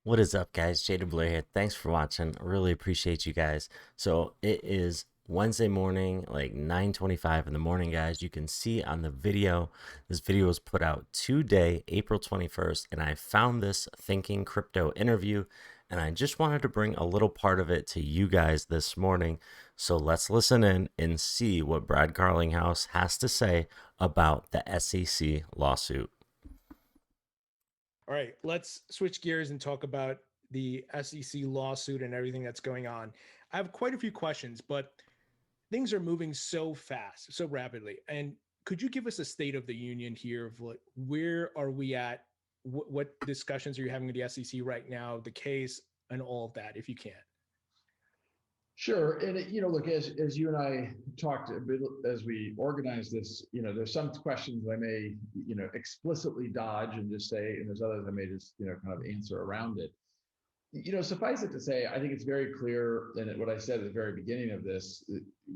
What is up, guys? Jaden Blair here. Thanks for watching. I really appreciate you guys. So it is Wednesday morning, like 9:25 in the morning, guys. You can see on the video, this video was put out today, April 21st, and I found this Thinking Crypto interview, and I just wanted to bring a little part of it to you guys this morning. So let's listen in and see what Brad Garlinghouse has to say about the SEC lawsuit. All right, let's switch gears and talk about the SEC lawsuit and everything that's going on. I have quite a few questions, but things are moving so fast, so rapidly. And could you give us a state of the union here of like, where are we at? What discussions are you having with the SEC right now, the case, and all of that, if you can? Sure. And look, as you and I talked a bit as we organized this, there's some questions I may, explicitly dodge and just say, and there's others I may just, kind of answer around it. Suffice it to say, I think it's very clear, and what I said at the very beginning of this,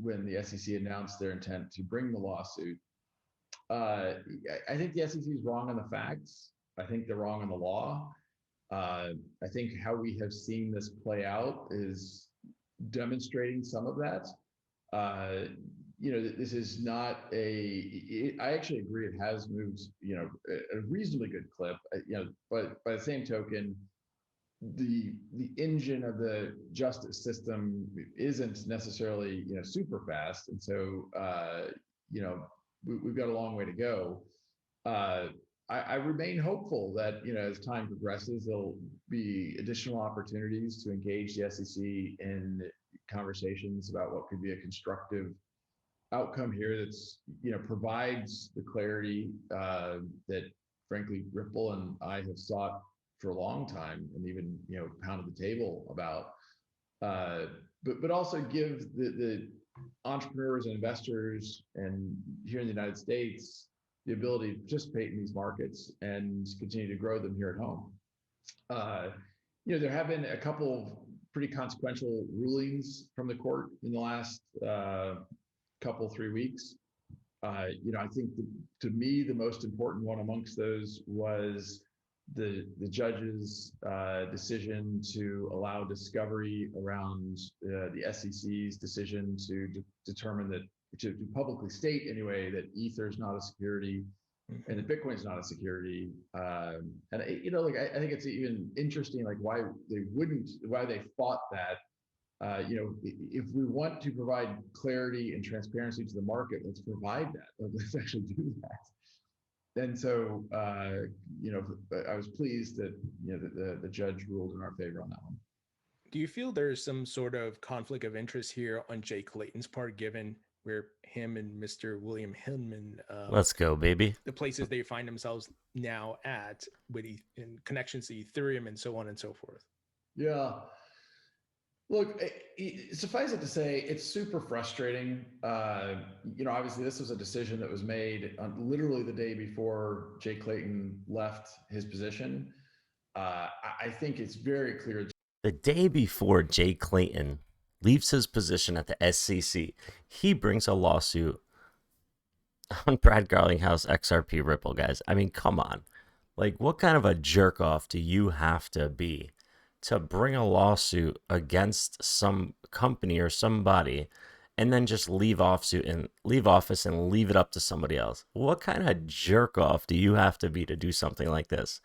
when the SEC announced their intent to bring the lawsuit, I think the SEC is wrong on the facts. I think they're wrong on the law. I think how we have seen this play out is demonstrating some of that. This is not I actually agree it has moved, a reasonably good clip, but by the same token, the engine of the justice system isn't necessarily, super fast. And so, we've got a long way to go. Uh, I remain hopeful that, as time progresses, there'll be additional opportunities to engage the SEC in conversations about what could be a constructive outcome here that's, provides the clarity that frankly Ripple and I have sought for a long time and even, pounded the table about. But also give the entrepreneurs and investors and here in the United States the ability to participate in these markets and continue to grow them here at home. Uh, there have been a couple of pretty consequential rulings from the court in the last couple, 3 weeks. I think to me, the most important one amongst those was the judge's decision to allow discovery around the SEC's decision to determine that, to publicly state anyway, that Ether is not a security and that Bitcoin is not a security. And I think it's even interesting, like why they fought that. If we want to provide clarity and transparency to the market, let's provide that. Let's actually do that. And so, I was pleased that the judge ruled in our favor on that one. Do you feel there's some sort of conflict of interest here on Jay Clayton's part, given where him and Mr. William Hinman, Let's go, baby. the places they find themselves now at, with in connections to Ethereum and so on and so forth? Yeah. Look, suffice it to say, it's super frustrating. Obviously, this was a decision that was made on literally the day before Jay Clayton left his position. I think it's very clear. The day before Jay Clayton leaves his position at the SEC, he brings a lawsuit on Brad Garlinghouse XRP Ripple, guys. I mean, come on. Like, what kind of a jerk off do you have to be to bring a lawsuit against some company or somebody and then just leave office and leave it up to somebody else? What kind of jerk off do you have to be to do something like this?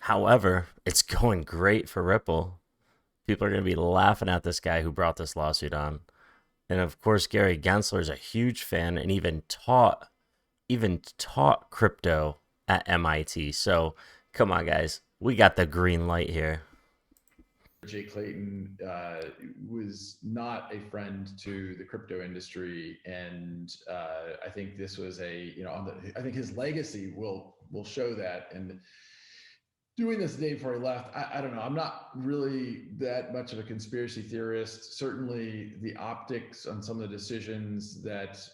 However, it's going great for Ripple. People are going to be laughing at this guy who brought this lawsuit on. And of course, Gary Gensler is a huge fan and even taught crypto at MIT. So come on, guys, we got the green light here. Jay Clayton was not a friend to the crypto industry, and I think this was I think his legacy will show that. And doing this the day before he left, I don't know. I'm not really that much of a conspiracy theorist. Certainly, the optics on some of the decisions that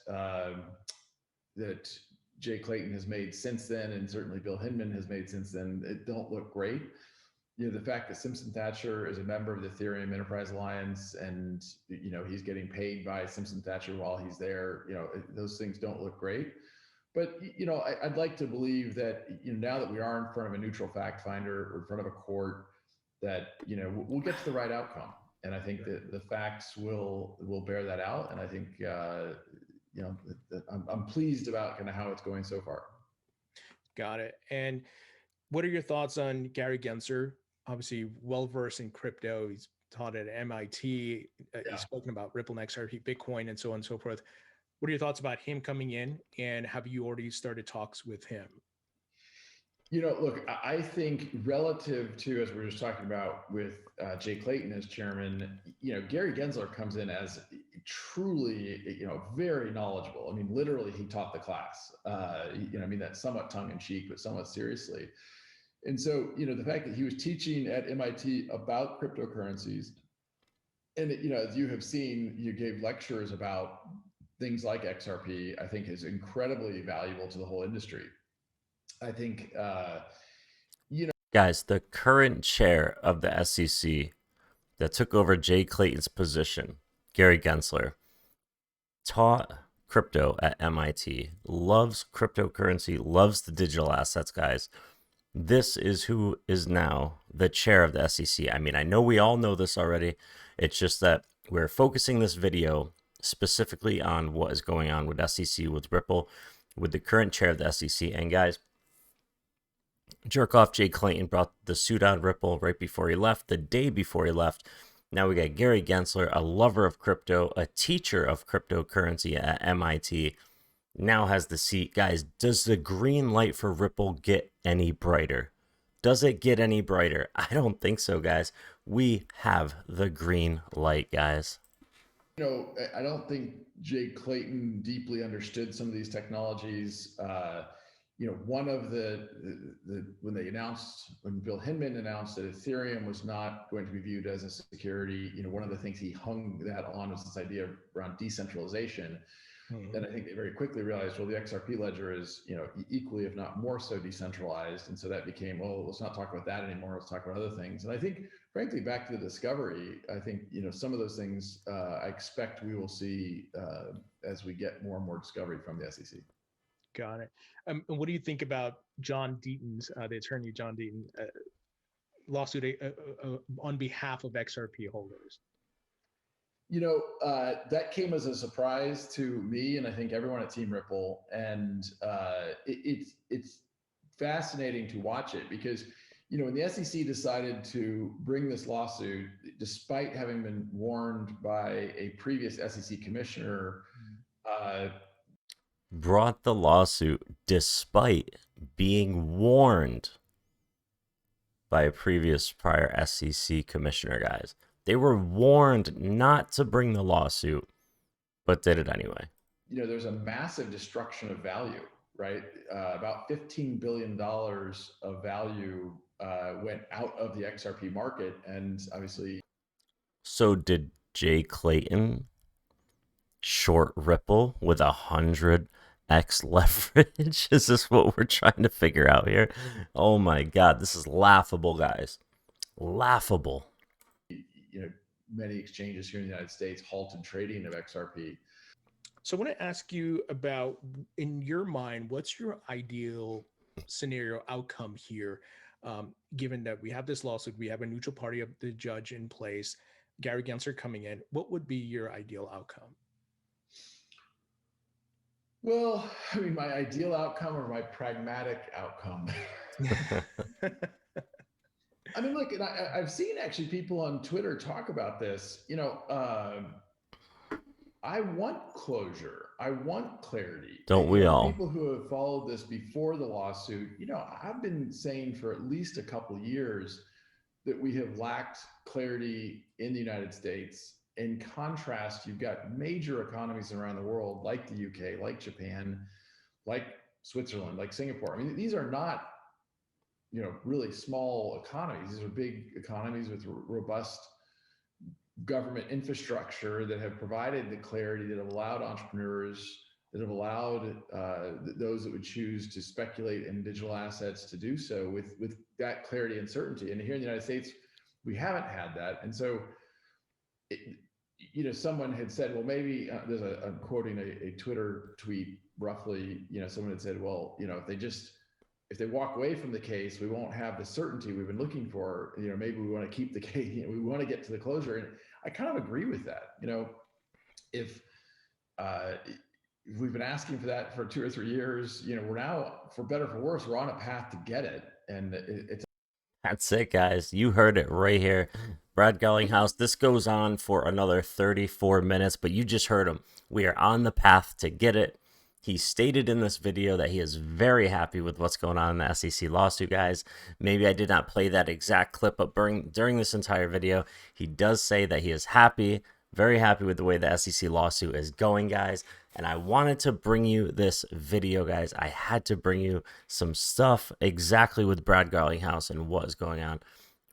that Jay Clayton has made since then, and certainly Bill Hinman has made since then, it don't look great. The fact that Simpson Thacher is a member of the Ethereum Enterprise Alliance, and he's getting paid by Simpson Thacher while he's there, those things don't look great. But I'd like to believe that now that we are in front of a neutral fact finder or in front of a court, that, you know, we'll get to the right outcome. And I think that the facts will bear that out. And I think, you know, I'm pleased about kind of how it's going so far. Got it. And what are your thoughts on Gary Genser? Obviously, well versed in crypto. He's taught at MIT. Yeah. He's spoken about Ripple, XRP, Bitcoin, and so on and so forth. What are your thoughts about him coming in? And have you already started talks with him? You know, look, I think relative to, as we were just talking about with Jay Clayton as chairman, you know, Gary Gensler comes in as truly, you know, very knowledgeable. I mean, literally, he taught the class. You know, I mean, that's somewhat tongue in cheek, but somewhat seriously. And so, you know, the fact that he was teaching at MIT about cryptocurrencies, and, you know, as you have seen, you gave lectures about things like XRP, I think is incredibly valuable to the whole industry. I think, you know, Guys, the current chair of the SEC that took over Jay Clayton's position, Gary Gensler, taught crypto at MIT, loves cryptocurrency, loves the digital assets, guys. This is who is now the chair of the SEC. I mean, I know we all know this already. It's just that we're focusing this video specifically on what is going on with SEC, with Ripple, with the current chair of the SEC. And guys, jerk off Jay Clayton brought the suit on Ripple right before he left, the day before he left. Now we got Gary Gensler, a lover of crypto, a teacher of cryptocurrency at MIT, now has the seat. Guys, does the green light for Ripple get any brighter? Does it get any brighter? I don't think so, guys. We have the green light, guys. You know, I don't think Jay Clayton deeply understood some of these technologies. You know, one of the when Bill Hinman announced that Ethereum was not going to be viewed as a security, you know, one of the things he hung that on was this idea around decentralization. Mm-hmm. And I think they very quickly realized, well, the XRP ledger is, you know, equally, if not more so, decentralized. And so that became, well, let's not talk about that anymore. Let's talk about other things. And I think, frankly, back to the discovery, I think, you know, some of those things I expect we will see as we get more and more discovery from the SEC. Got it. And what do you think about John Deaton's, the attorney John Deaton, lawsuit on behalf of XRP holders? You know, that came as a surprise to me and I think everyone at Team Ripple. And it's fascinating to watch it because, you know, when the SEC decided to bring this lawsuit, despite having been warned by a previous SEC commissioner, brought the lawsuit despite being warned by a prior SEC commissioner, guys. They were warned not to bring the lawsuit, but did it anyway. You know, there's a massive destruction of value, right? About $15 billion of value went out of the XRP market. And obviously. So did Jay Clayton short Ripple with 100x leverage? Is this what we're trying to figure out here? Oh my God, this is laughable, guys. Laughable. You know, many exchanges here in the United States halted trading of XRP. So I want to ask you about, in your mind, what's your ideal scenario outcome here? Given that we have this lawsuit, we have a neutral party of the judge in place, Gary Genser coming in, what would be your ideal outcome? Well, I mean, my ideal outcome or my pragmatic outcome? I mean, look, and I've seen actually people on Twitter talk about this. You know, I want closure. I want clarity. Don't we all? People who have followed this before the lawsuit, you know, I've been saying for at least a couple of years that we have lacked clarity in the United States. In contrast, you've got major economies around the world, like the UK, like Japan, like Switzerland, like Singapore. I mean, these are not, you know, really small economies. These are big economies with robust government infrastructure that have provided the clarity, that have allowed entrepreneurs, that have allowed those that would choose to speculate in digital assets to do so with that clarity and certainty. And here in the United States, we haven't had that. And so, you know, someone had said, well, maybe I'm quoting a Twitter tweet roughly, you know, someone had said, well, you know, if they just if they walk away from the case, we won't have the certainty we've been looking for. Maybe we want to keep the case, we want to get to the closure. And I kind of agree with that. If we've been asking for that for 2 or 3 years, we're now, for better or for worse, we're on a path to get it. And it's That's it, guys. You heard it right here. Brad Garlinghouse, this goes on for another 34 minutes, but you just heard him. We are on the path to get it. He stated in this video that he is very happy with what's going on in the SEC lawsuit, guys. Maybe I did not play that exact clip, but during this entire video, he does say that he is happy, very happy with the way the SEC lawsuit is going, guys. And I wanted to bring you this video, guys. I had to bring you some stuff exactly with Brad Garlinghouse and what is going on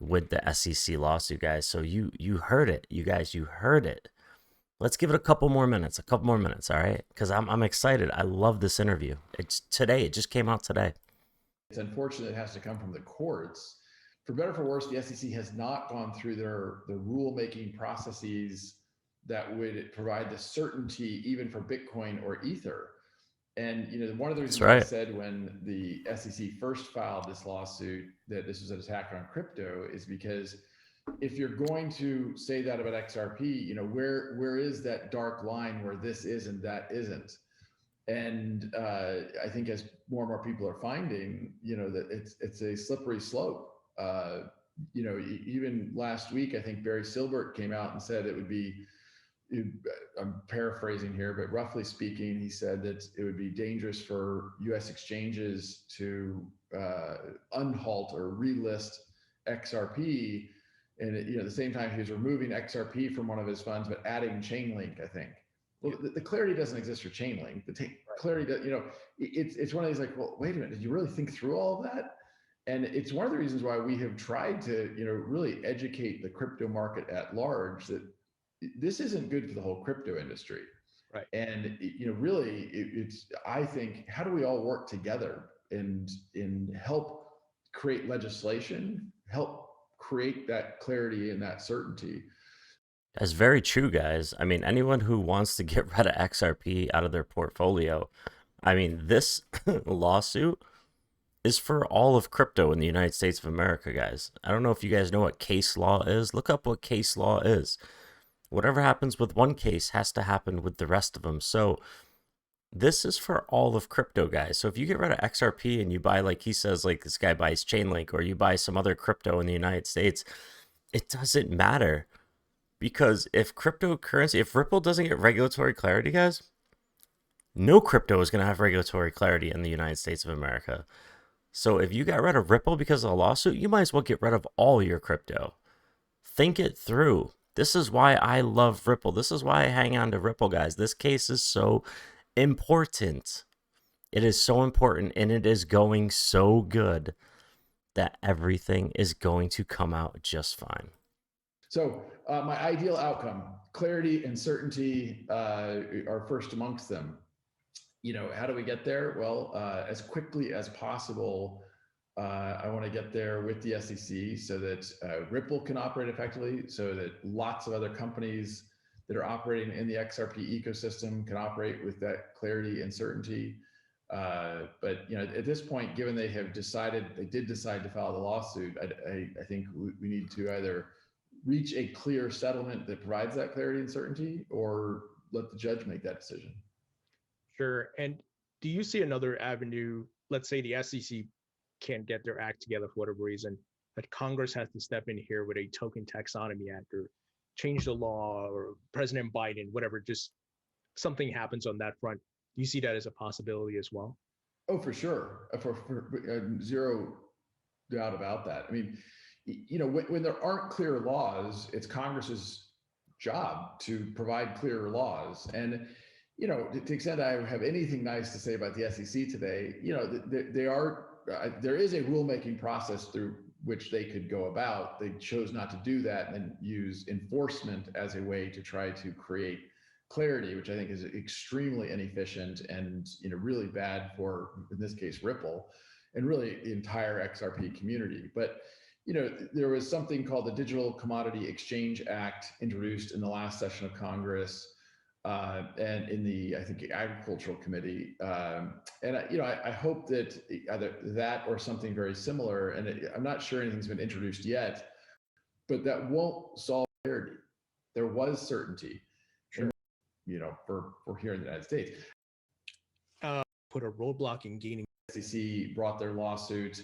with the SEC lawsuit, guys. So you heard it, you guys, you heard it. Let's give it a couple more minutes, all right? Because I'm excited. I love this interview. It's today. It just came out today. It's unfortunate it has to come from the courts. For better or for worse, the SEC has not gone through the rulemaking processes that would provide the certainty even for Bitcoin or Ether. And one of the reasons I said when the SEC first filed this lawsuit that this was an attack on crypto is because if you're going to say that about XRP, where is that dark line where this is and that isn't? And I think as more and more people are finding, that it's a slippery slope. Even last week, I think Barry Silbert came out and said it would be, I'm paraphrasing here, but roughly speaking, he said that it would be dangerous for U.S. exchanges to unhalt or relist XRP. And at the same time, he was removing XRP from one of his funds, but adding Chainlink, I think. Well, the clarity doesn't exist for Chainlink. Clarity, it's one of these like, well, wait a minute, did you really think through all of that? And it's one of the reasons why we have tried to, really educate the crypto market at large that this isn't good for the whole crypto industry. Right. And, really, it's, I think, how do we all work together and help create legislation, help create that clarity and that certainty? That's very true, guys. I mean, anyone who wants to get rid of XRP out of their portfolio, I mean, this lawsuit is for all of crypto in the United States of America, guys. I don't know if you guys know what case law is. Look up what case law is. Whatever happens with one case has to happen with the rest of them. So this is for all of crypto, guys. So if you get rid of XRP and you buy, like he says, like this guy buys Chainlink, or you buy some other crypto in the United States, it doesn't matter. Because if cryptocurrency, if Ripple doesn't get regulatory clarity, guys, no crypto is going to have regulatory clarity in the United States of America. So if you got rid of Ripple because of a lawsuit, you might as well get rid of all your crypto. Think it through. This is why I love Ripple. This is why I hang on to Ripple, guys. This case is so important. It is so important, and it is going so good that everything is going to come out just fine. So my ideal outcome, clarity and certainty are first amongst them. How do we get there? Well, as quickly as possible, I want to get there with the SEC so that Ripple can operate effectively, so that lots of other companies that are operating in the XRP ecosystem can operate with that clarity and certainty. But at this point, given they did decide to file the lawsuit, I think we need to either reach a clear settlement that provides that clarity and certainty, or let the judge make that decision. Sure. And do you see another avenue? Let's say the SEC can't get their act together for whatever reason, but Congress has to step in here with a token taxonomy act or change the law, or President Biden, whatever, just something happens on that front. Do you see that as a possibility as well? Oh, for sure. For zero doubt about that. I mean, when there aren't clear laws, it's Congress's job to provide clearer laws. And, to the extent I have anything nice to say about the SEC today, there is a rulemaking process through which they could go about. They chose not to do that and then use enforcement as a way to try to create clarity, which I think is extremely inefficient and really bad for, in this case, Ripple, and really the entire XRP community. But there was something called the Digital Commodity Exchange Act introduced in the last session of Congress, and in the, I think, agricultural committee. And I hope that either that or something very similar, and I'm not sure anything's been introduced yet, but that won't solve parity. There was certainty, Sure. for here in the United States. Put a roadblock in gaining. SEC brought their lawsuit,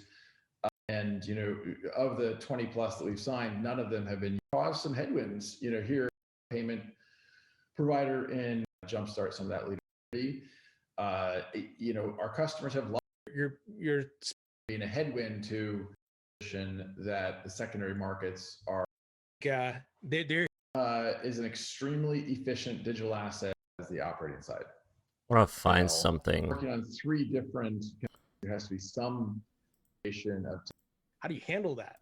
and of the 20 plus that we've signed, none of them have been caused some headwinds. Here, payment provider and jumpstart some of that leadership. Our customers have lost. You're being a headwind to that the secondary markets are. they're Is an extremely efficient digital asset as the operating side. I want to find something. Working on 3 different. There has to be some of. How do you handle that?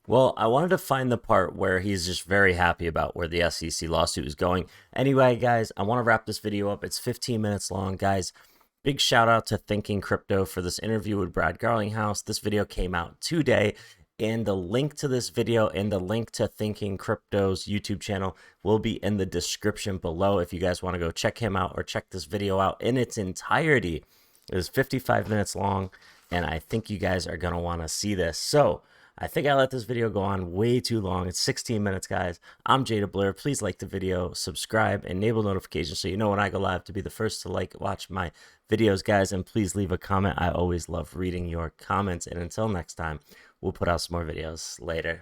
Well, I wanted to find the part where he's just very happy about where the SEC lawsuit is going. Anyway, guys, I want to wrap this video up. It's 15 minutes long, guys. Big shout out to Thinking Crypto for this interview with Brad Garlinghouse. This video came out today, and the link to this video and the link to Thinking Crypto's YouTube channel will be in the description below if you guys want to go check him out or check this video out in its entirety. It is 55 minutes long, and I think you guys are going to want to see this. So I think I let this video go on way too long. It's 16 minutes, guys. I'm Jada Blair. Please like the video, subscribe, enable notifications so you know when I go live to be the first to watch my videos, guys. And please leave a comment. I always love reading your comments. And until next time, we'll put out some more videos later.